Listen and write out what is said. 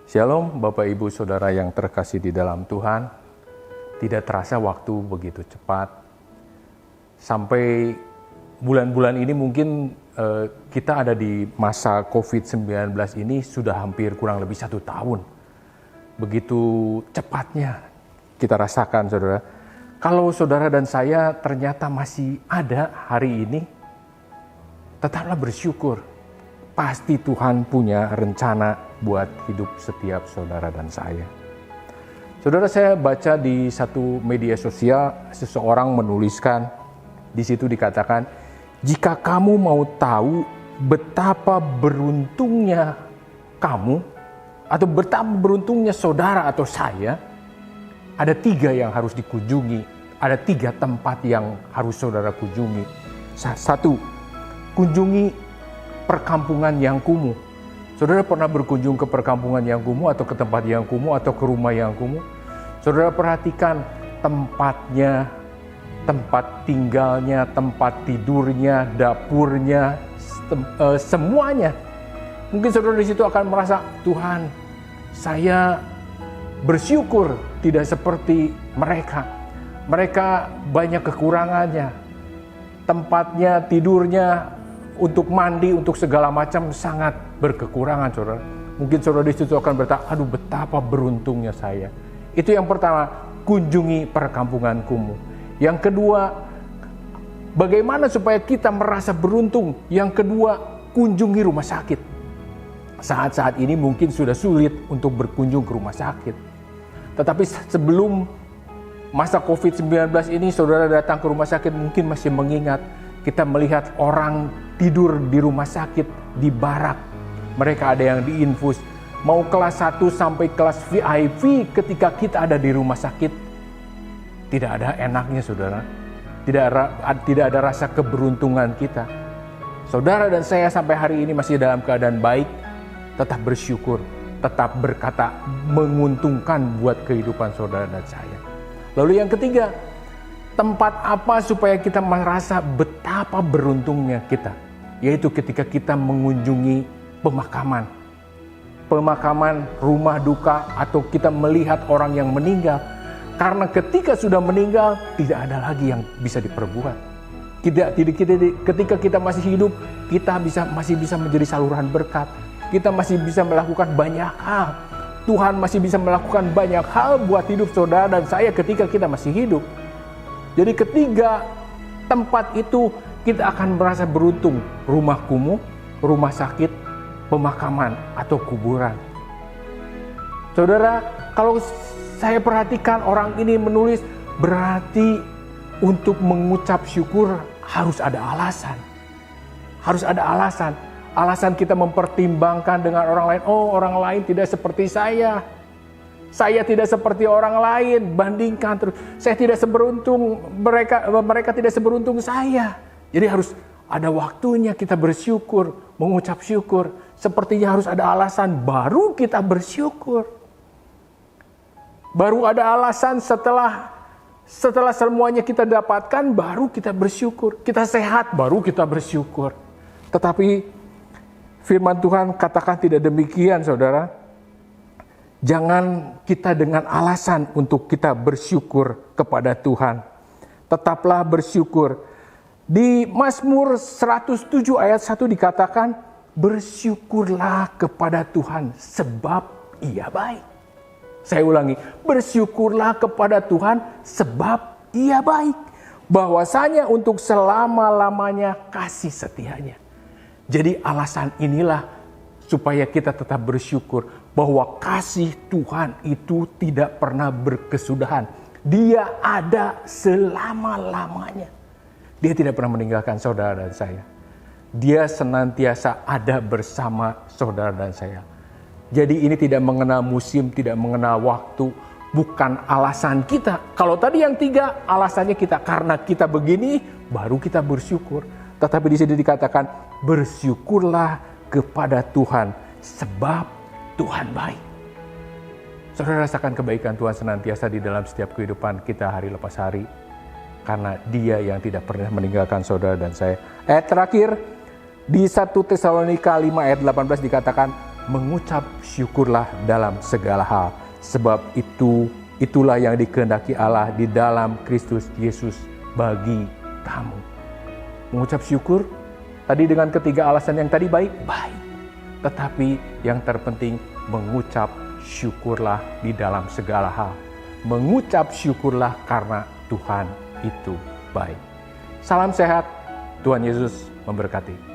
Shalom Bapak Ibu Saudara yang terkasih di dalam Tuhan. Tidak terasa waktu begitu cepat. Sampai bulan-bulan ini mungkin kita ada di masa COVID-19 ini sudah hampir kurang lebih 1 tahun. Begitu cepatnya kita rasakan saudara. Kalau saudara dan saya ternyata masih ada hari ini, tetaplah bersyukur. Pasti Tuhan punya rencana buat hidup setiap saudara dan saya. Saudara, saya baca di satu media sosial, seseorang menuliskan, di situ dikatakan, jika kamu mau tahu betapa beruntungnya kamu, atau betapa beruntungnya saudara atau saya, ada 3 yang harus dikunjungi, ada 3 tempat yang harus saudara kunjungi. 1, kunjungi perkampungan yang kumuh. Saudara pernah berkunjung ke perkampungan yang kumuh atau ke tempat yang kumuh atau ke rumah yang kumuh? Saudara perhatikan tempatnya, tempat tinggalnya, tempat tidurnya, dapurnya, semuanya. Mungkin saudara di situ akan merasa, Tuhan, saya bersyukur tidak seperti mereka. Mereka banyak kekurangannya. Tempatnya, tidurnya, untuk mandi, untuk segala macam sangat berkekurangan, saudara. Mungkin saudara di situ akan berkata, aduh betapa beruntungnya saya. Itu yang pertama, kunjungi perkampungan kumuh. Yang kedua, bagaimana supaya kita merasa beruntung? Yang kedua, kunjungi rumah sakit. Saat-saat ini mungkin sudah sulit untuk berkunjung ke rumah sakit. Tetapi sebelum masa COVID-19 ini, saudara datang ke rumah sakit mungkin masih mengingat, kita melihat orang tidur di rumah sakit, di barak. Mereka ada yang diinfus. Mau kelas 1 sampai kelas VIP ketika kita ada di rumah sakit. Tidak ada enaknya saudara. Tidak ada rasa keberuntungan kita. Saudara dan saya sampai hari ini masih dalam keadaan baik. Tetap bersyukur. Tetap berkata menguntungkan buat kehidupan saudara dan saya. Lalu yang ketiga, tempat apa supaya kita merasa betapa beruntungnya kita? Yaitu ketika kita mengunjungi pemakaman. Pemakaman, rumah duka, atau kita melihat orang yang meninggal. Karena ketika sudah meninggal, tidak ada lagi yang bisa diperbuat. Ketika kita masih hidup, kita masih bisa menjadi saluran berkat. Kita masih bisa melakukan banyak hal. Tuhan masih bisa melakukan banyak hal buat hidup saudara dan saya ketika kita masih hidup. Jadi ketiga tempat itu kita akan merasa beruntung. Rumah kumuh, rumah sakit, pemakaman atau kuburan. Saudara, kalau saya perhatikan orang ini menulis, berarti untuk mengucap syukur harus ada alasan. Harus ada alasan. Alasan kita mempertimbangkan dengan orang lain. Oh, orang lain tidak seperti saya. Saya tidak seperti orang lain, bandingkan terus. Saya tidak seberuntung, mereka tidak seberuntung saya. Jadi harus ada waktunya kita bersyukur, mengucap syukur. Sepertinya harus ada alasan, baru kita bersyukur. Baru ada alasan setelah semuanya kita dapatkan, baru kita bersyukur. Kita sehat, baru kita bersyukur. Tetapi firman Tuhan katakan tidak demikian, saudara. Jangan kita dengan alasan untuk kita bersyukur kepada Tuhan. Tetaplah bersyukur. Di Mazmur 107 ayat 1 dikatakan, bersyukurlah kepada Tuhan sebab Ia baik. Saya ulangi, bersyukurlah kepada Tuhan sebab Ia baik. Bahwasanya untuk selama-lamanya kasih setianya. Jadi alasan inilah supaya kita tetap bersyukur bahwa kasih Tuhan itu tidak pernah berkesudahan. Dia ada selama-lamanya. Dia tidak pernah meninggalkan saudara dan saya. Dia senantiasa ada bersama saudara dan saya. Jadi ini tidak mengenal musim, tidak mengenal waktu, bukan alasan kita. Kalau tadi yang 3 alasannya kita karena kita begini, baru kita bersyukur. Tetapi di sini dikatakan bersyukurlah kepada Tuhan sebab Tuhan baik. Saudara rasakan kebaikan Tuhan senantiasa di dalam setiap kehidupan kita hari lepas hari. Karena Dia yang tidak pernah meninggalkan saudara dan saya. Ayat terakhir di 1 Tesalonika 5 ayat 18 dikatakan, mengucap syukurlah dalam segala hal, sebab itulah yang dikehendaki Allah di dalam Kristus Yesus bagi kamu. Mengucap syukur tadi dengan ketiga alasan yang tadi baik. Tetapi yang terpenting mengucap syukurlah di dalam segala hal. Mengucap syukurlah karena Tuhan itu baik. Salam sehat, Tuhan Yesus memberkati.